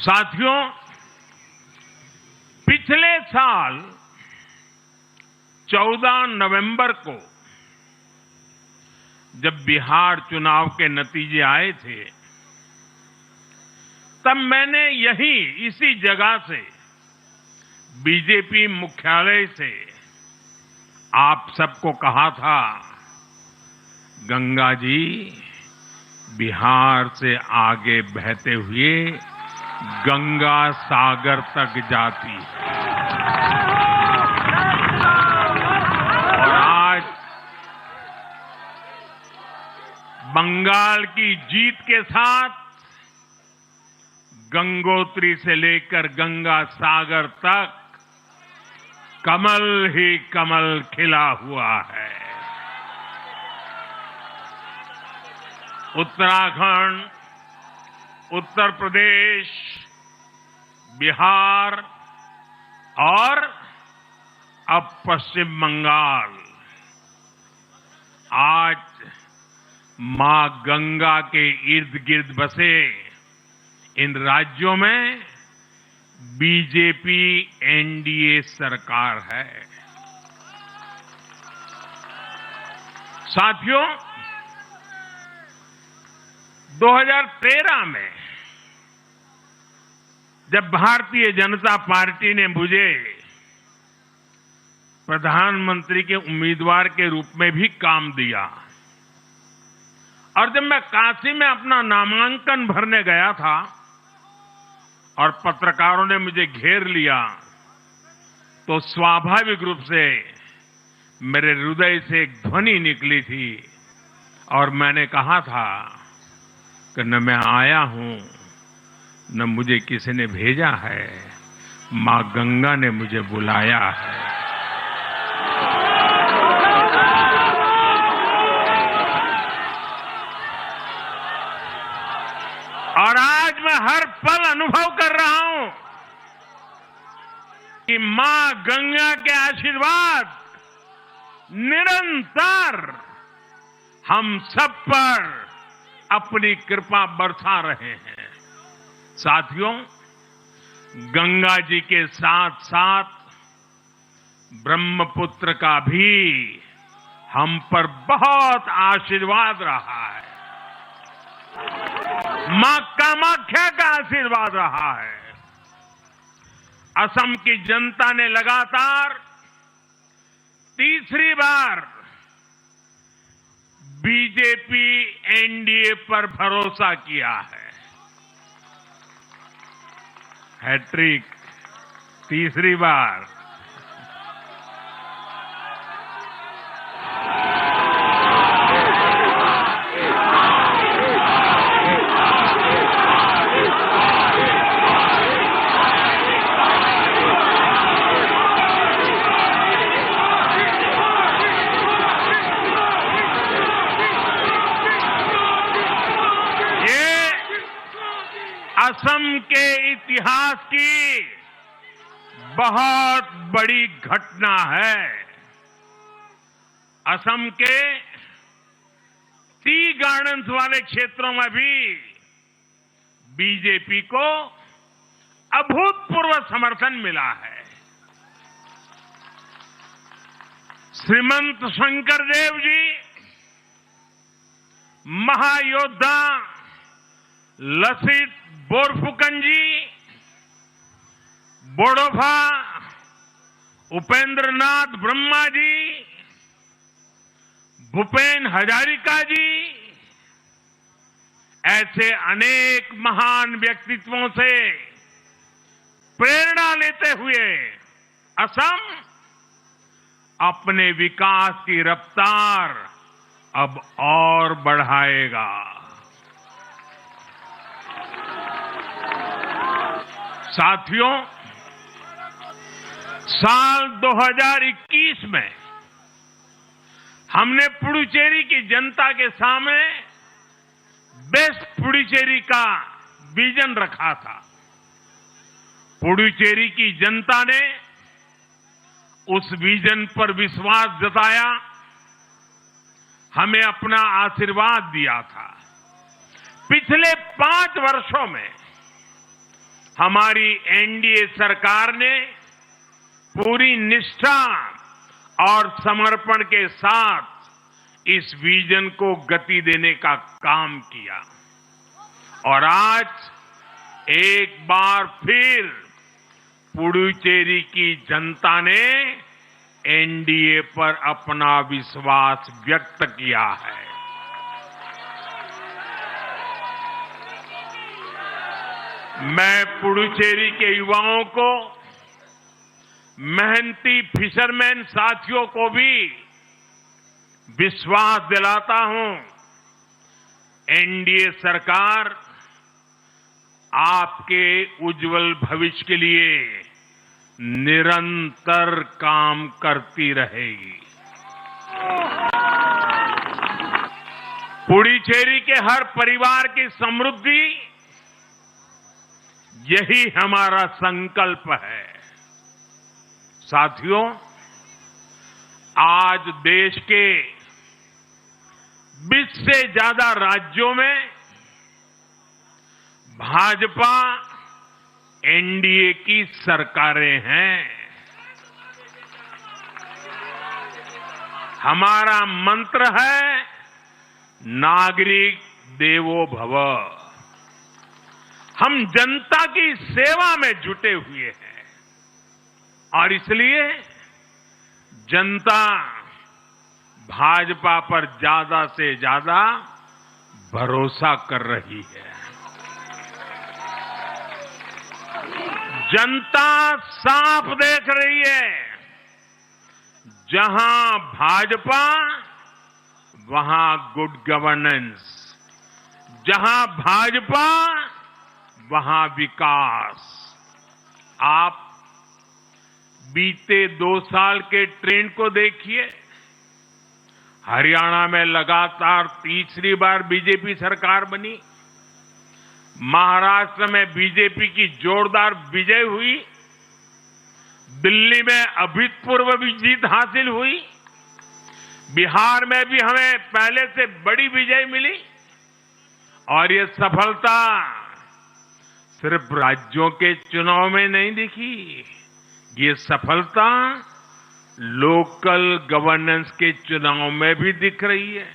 साथियों, पिछले साल 14 नवंबर को जब बिहार चुनाव के नतीजे आए थे, तब मैंने इसी जगह से बीजेपी मुख्यालय से आप सबको कहा था, गंगा जी बिहार से आगे बहते हुए गंगा सागर तक जाती है। और आज बंगाल की जीत के साथ गंगोत्री से लेकर गंगा सागर तक कमल ही कमल खिला हुआ है। उत्तराखंड, उत्तर प्रदेश, बिहार और अब पश्चिम बंगाल आज मां गंगा के इर्द गिर्द बसे इन राज्यों में बीजेपी एनडीए सरकार है। साथियों, 2013 में जब भारतीय जनता पार्टी ने मुझे प्रधानमंत्री के उम्मीदवार के रूप में भी काम दिया और जब मैं काशी में अपना नामांकन भरने गया था और पत्रकारों ने मुझे घेर लिया, तो स्वाभाविक रूप से मेरे हृदय से एक ध्वनि निकली थी और मैंने कहा था कि न मैं आया हूं, न मुझे किसी ने भेजा है, मां गंगा ने मुझे बुलाया है। और आज मैं हर पल अनुभव कर रहा हूं कि मां गंगा के आशीर्वाद निरंतर हम सब पर अपनी कृपा बरसा रहे हैं। साथियों, गंगा जी के साथ साथ ब्रह्मपुत्र का भी हम पर बहुत आशीर्वाद रहा है। मां कामाख्या का आशीर्वाद रहा है। असम की जनता ने लगातार तीसरी बार बीजेपी एनडीए पर भरोसा किया है। हैट्रिक, तीसरी बार। असम के इतिहास की बहुत बड़ी घटना है। असम के टी गार्डन्स वाले क्षेत्रों में भी बीजेपी को अभूतपूर्व समर्थन मिला है। श्रीमंत शंकरदेव जी, महायोद्धा लसित बोरफुकन जी, बोडोफा उपेंद्रनाथ ब्रह्मा जी, भूपेन हजारिका जी, ऐसे अनेक महान व्यक्तित्वों से प्रेरणा लेते हुए असम अपने विकास की रफ्तार अब और बढ़ाएगा। साथियों, साल 2021 में हमने पुडुचेरी की जनता के सामने बेस्ट पुडुचेरी का विजन रखा था। पुडुचेरी की जनता ने उस विजन पर विश्वास जताया, हमें अपना आशीर्वाद दिया था। पिछले 5 वर्षों में हमारी एनडीए सरकार ने पूरी निष्ठा और समर्पण के साथ इस विजन को गति देने का काम किया और आज एक बार फिर पुडुचेरी की जनता ने एनडीए पर अपना विश्वास व्यक्त किया है। मैं पुडुचेरी के युवाओं को, मेहनती फिशरमैन साथियों को भी विश्वास दिलाता हूं, एनडीए सरकार आपके उज्जवल भविष्य के लिए निरंतर काम करती रहेगी। पुडुचेरी के हर परिवार की समृद्धि, यही हमारा संकल्प है। साथियों, आज देश के 20 से ज्यादा राज्यों में भाजपा एनडीए की सरकारें हैं। हमारा मंत्र है नागरिक देवो भव। हम जनता की सेवा में जुटे हुए हैं और इसलिए जनता भाजपा पर ज्यादा से ज्यादा भरोसा कर रही है। जनता साफ देख रही है, जहां भाजपा वहां गुड गवर्नेंस, जहां भाजपा वहां विकास। आप बीते 2 साल के ट्रेंड को देखिए। हरियाणा में लगातार तीसरी बार बीजेपी सरकार बनी, महाराष्ट्र में बीजेपी की जोरदार विजय हुई, दिल्ली में अभूतपूर्व जीत हासिल हुई, बिहार में भी हमें पहले से बड़ी विजय मिली और ये सफलता सिर्फ राज्यों के चुनाव में नहीं दिखी, ये सफलता लोकल गवर्नेंस के चुनाव में भी दिख रही है।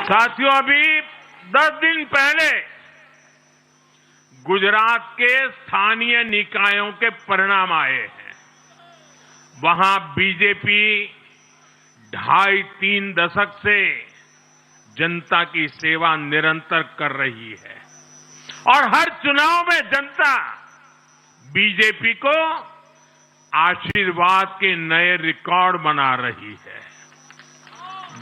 साथियों, अभी 10 दिन पहले गुजरात के स्थानीय निकायों के परिणाम आए हैं। वहां बीजेपी 2.5-3 दशक से जनता की सेवा निरंतर कर रही है और हर चुनाव में जनता बीजेपी को आशीर्वाद के नए रिकॉर्ड बना रही है।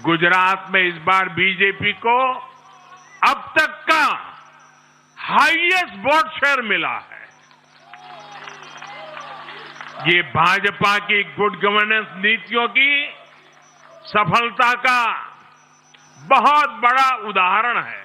गुजरात में इस बार बीजेपी को अब तक का हाईएस्ट वोट शेयर मिला है। ये भाजपा की गुड गवर्नेंस नीतियों की सफलता का बहुत बड़ा उदाहरण है।